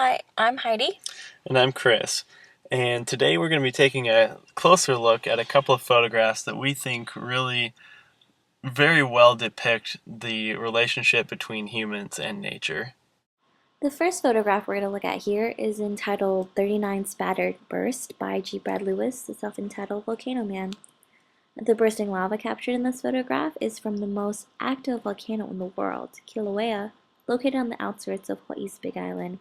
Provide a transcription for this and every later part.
Hi, I'm Heidi. And I'm Chris. And today we're going to be taking a closer look at a couple of photographs that we think really very well depict the relationship between humans and nature. The first photograph we're going to look at here is entitled 39 Spattered Burst by G. Brad Lewis, the self-entitled Volcano Man. The bursting lava captured in this photograph is from the most active volcano in the world, Kilauea, located on the outskirts of Hawaii's Big Island.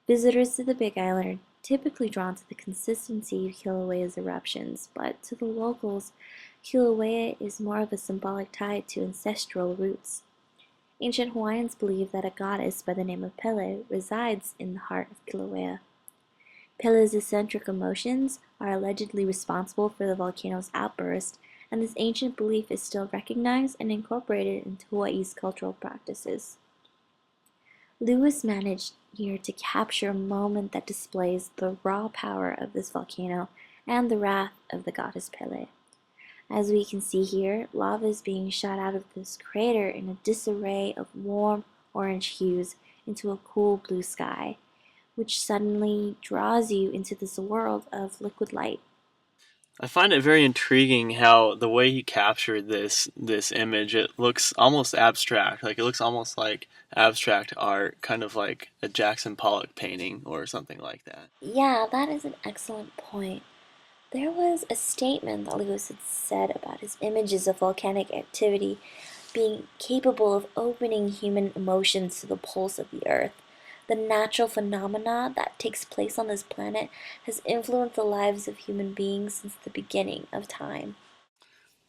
Visitors to the Big Island are typically drawn to the consistency of Kilauea's eruptions, but to the locals, Kilauea is more of a symbolic tie to ancestral roots. Ancient Hawaiians believed that a goddess by the name of Pele resides in the heart of Kilauea. Pele's eccentric emotions are allegedly responsible for the volcano's outburst, and this ancient belief is still recognized and incorporated into Hawaii's cultural practices. Lewis managed here to capture a moment that displays the raw power of this volcano and the wrath of the goddess Pele. As we can see here, lava is being shot out of this crater in a disarray of warm orange hues into a cool blue sky, which suddenly draws you into this world of liquid light. I find it very intriguing how the way he captured this image, it looks almost abstract. Like it looks almost like abstract art, kind of like a Jackson Pollock painting or something like that. Yeah, that is an excellent point. There was a statement that Lewis had said about his images of volcanic activity being capable of opening human emotions to the pulse of the earth. The natural phenomena that takes place on this planet has influenced the lives of human beings since the beginning of time.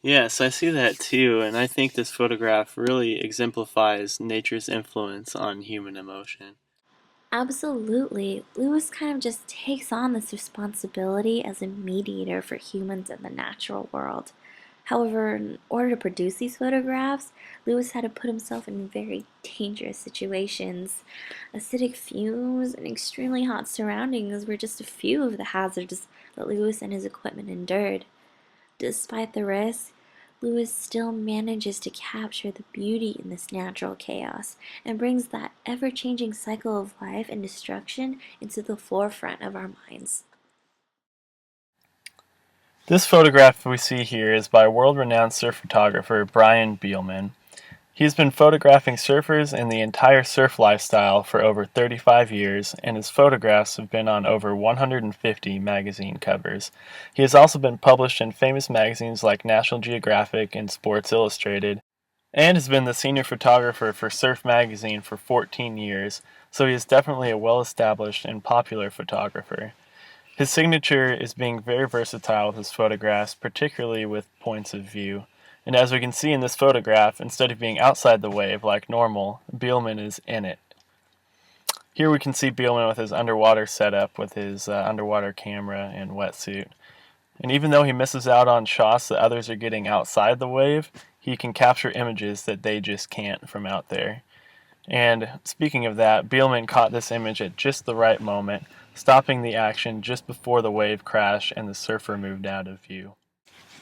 Yes, I see that too, and I think this photograph really exemplifies nature's influence on human emotion. Absolutely. Lewis kind of just takes on this responsibility as a mediator for humans and the natural world. However, in order to produce these photographs, Lewis had to put himself in very dangerous situations. Acidic fumes and extremely hot surroundings were just a few of the hazards that Lewis and his equipment endured. Despite the risk, Lewis still manages to capture the beauty in this natural chaos and brings that ever changing cycle of life and destruction into the forefront of our minds. This photograph we see here is by world-renowned surf photographer Brian Bielman. He's been photographing surfers and the entire surf lifestyle for over 35 years, and his photographs have been on over 150 magazine covers. He has also been published in famous magazines like National Geographic and Sports Illustrated, and has been the senior photographer for Surf Magazine for 14 years, so he is definitely a well-established and popular photographer. His signature is being very versatile with his photographs, particularly with points of view. And as we can see in this photograph, instead of being outside the wave like normal, Bielman is in it. Here we can see Bielman with his underwater setup with his underwater camera and wetsuit. And even though he misses out on shots that others are getting outside the wave, he can capture images that they just can't from out there. And speaking of that, Bielman caught this image at just the right moment, stopping the action just before the wave crashed and the surfer moved out of view.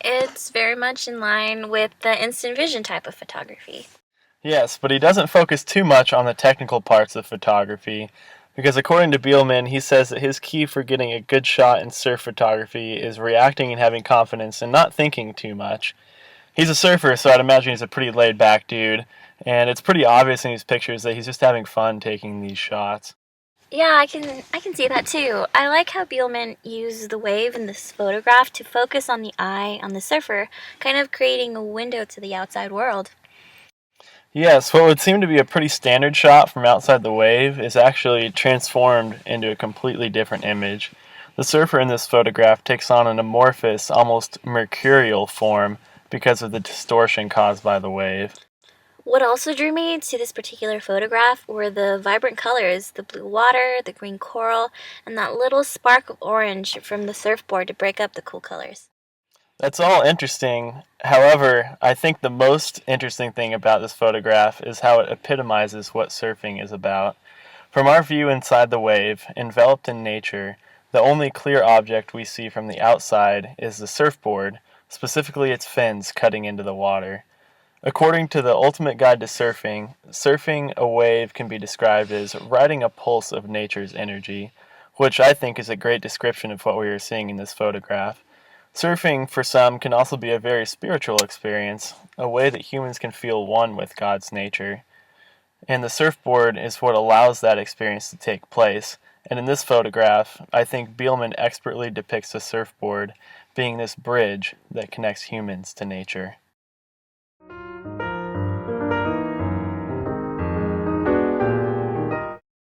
It's very much in line with the instant vision type of photography. Yes, but he doesn't focus too much on the technical parts of photography, because according to Bielman, he says that his key for getting a good shot in surf photography is reacting and having confidence and not thinking too much. He's a surfer, so I'd imagine he's a pretty laid back dude, and it's pretty obvious in these pictures that he's just having fun taking these shots. Yeah, I can see that too. I like how Bielman used the wave in this photograph to focus on the eye on the surfer, kind of creating a window to the outside world. Yes, what would seem to be a pretty standard shot from outside the wave is actually transformed into a completely different image. The surfer in this photograph takes on an amorphous, almost mercurial form because of the distortion caused by the wave. What also drew me to this particular photograph were the vibrant colors, the blue water, the green coral, and that little spark of orange from the surfboard to break up the cool colors. That's all interesting. However, I think the most interesting thing about this photograph is how it epitomizes what surfing is about. From our view inside the wave, enveloped in nature, the only clear object we see from the outside is the surfboard, specifically its fins cutting into the water. According to the Ultimate Guide to Surfing, surfing a wave can be described as riding a pulse of nature's energy, which I think is a great description of what we are seeing in this photograph. Surfing, for some, can also be a very spiritual experience, a way that humans can feel one with God's nature. And the surfboard is what allows that experience to take place. And in this photograph, I think Bielman expertly depicts the surfboard being this bridge that connects humans to nature.